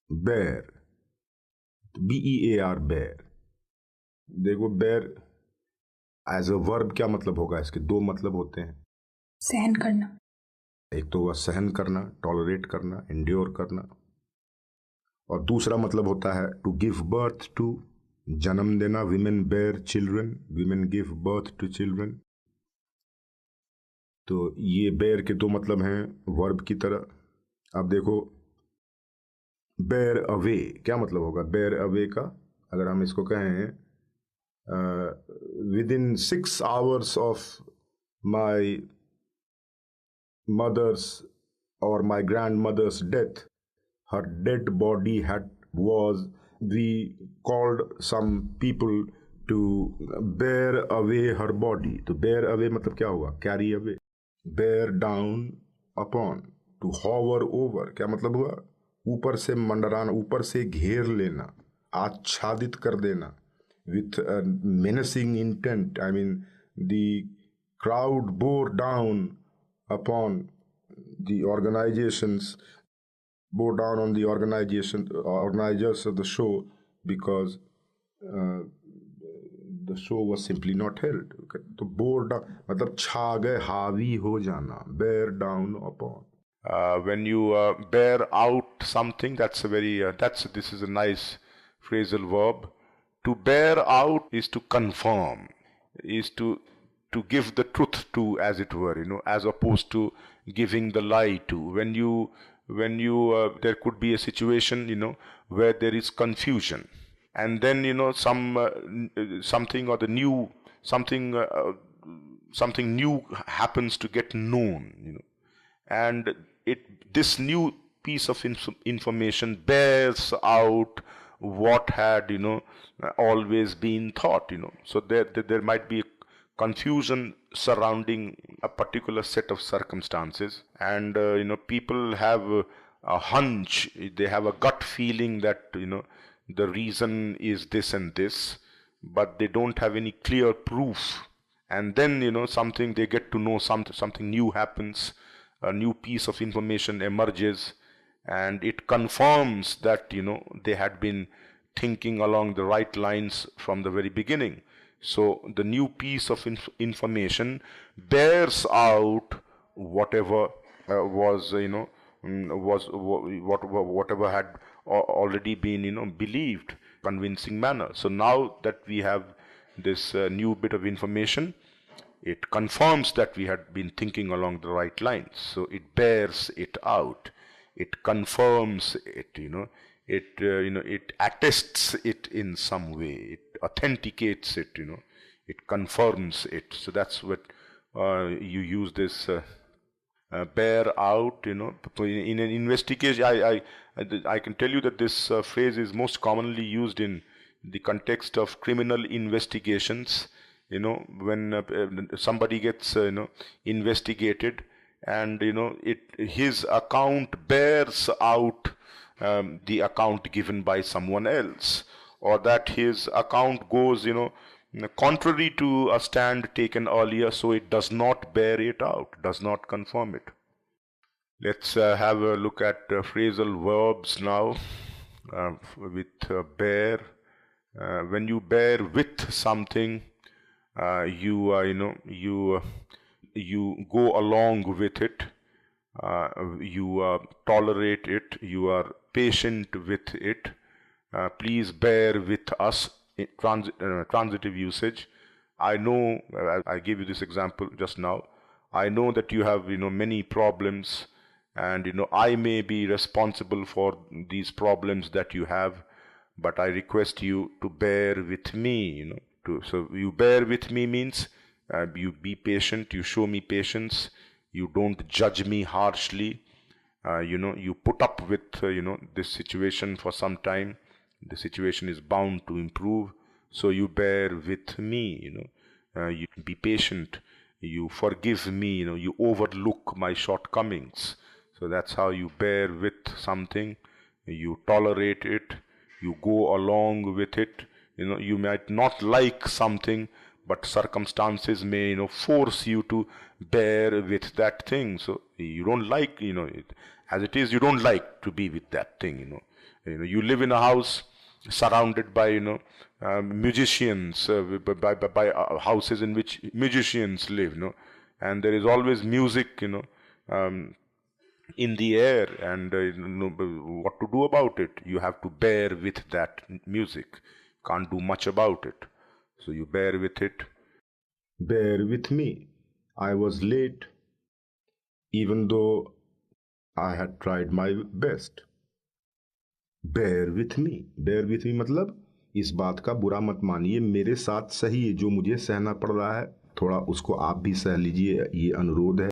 Bear, BEAR, bear. देखो bear as a verb क्या मतलब होगा, इसके दो मतलब होते हैं। सहन करना। एक तो वह सहन करना, टॉलरेट करना, इंड्योर करना, और दूसरा मतलब होता है टू गिव बर्थ टू, जन्म देना। Women bear children, women give birth to children. तो ये बेयर के दो मतलब हैं वर्ब की तरह। अब देखो बेयर अवे क्या मतलब होगा। बेयर अवे का अगर हम इसको कहें within 6 hours of my mother's or my grandmother's death, her dead body had was we called some people to bear away her body. तो bear away मतलब क्या हुआ, carry away। bear down upon, to hover over क्या मतलब हुआ, ऊपर से मंडराना, ऊपर से घेर लेना, आच्छादित कर देना। with a menacing intent, I mean the crowd bore down upon the organizations, bore down on the organizers of the show because uh, the show was simply not held. तो bore down मतलब छा गए, हावी हो जाना, bear down upon. When you bear out something, that's a very this is a nice phrasal verb. To bear out is to confirm, is to give the truth to, as it were, as opposed to giving the lie to. When you there could be a situation, where there is confusion, and then something or the new something new happens to get known, and this new piece of information bears out what had always been thought. So there might be confusion surrounding a particular set of circumstances, and people have a hunch, they have a gut feeling that the reason is this and this, but they don't have any clear proof. And then something, they get to know something new happens, a new piece of information emerges, and it confirms that they had been thinking along the right lines from the very beginning. So the new piece of information bears out whatever was whatever had already been believed, convincing manner. So now that we have this new bit of information, it confirms that we had been thinking along the right lines. So it bears it out, it confirms it, it attests it in some way, it authenticates it, it confirms it. So that's what you use this bear out, in an investigation. I can tell you that this phrase is most commonly used in the context of criminal investigations. When somebody gets investigated, and his account bears out the account given by someone else, or that his account goes contrary to a stand taken earlier, so it does not bear it out, does not confirm it. Let's have a look at phrasal verbs now with bear. When you bear with something, you go along with it, you tolerate it, you are patient with it. Please bear with us, transitive usage. I know, I gave you this example just now. I know that you have many problems, and I may be responsible for these problems that you have, but I request you to bear with me. So you bear with me means you be patient, you show me patience, you don't judge me harshly, you put up with this situation for some time. The situation is bound to improve, so you bear with me. You be patient, you forgive me, you overlook my shortcomings. So that's how you bear with something. You tolerate it, you go along with it. You might not like something, but circumstances may force you to bear with that thing. So you don't like, as it is, you don't like to be with that thing. You live in a house surrounded by musicians, by houses in which musicians live, and there is always music, um, in the air, and what to do about it? You have to bear with that music. Can't do much about it, so you bear with it. Bear with me. I was late, even though I had tried my best. Bear with me. Bear with me मतलब इस बात का बुरा मत मानिए, मेरे साथ सही जो मुझे सहना पड़ रहा है, थोड़ा उसको आप भी सह लीजिए, ये अनुरोध है।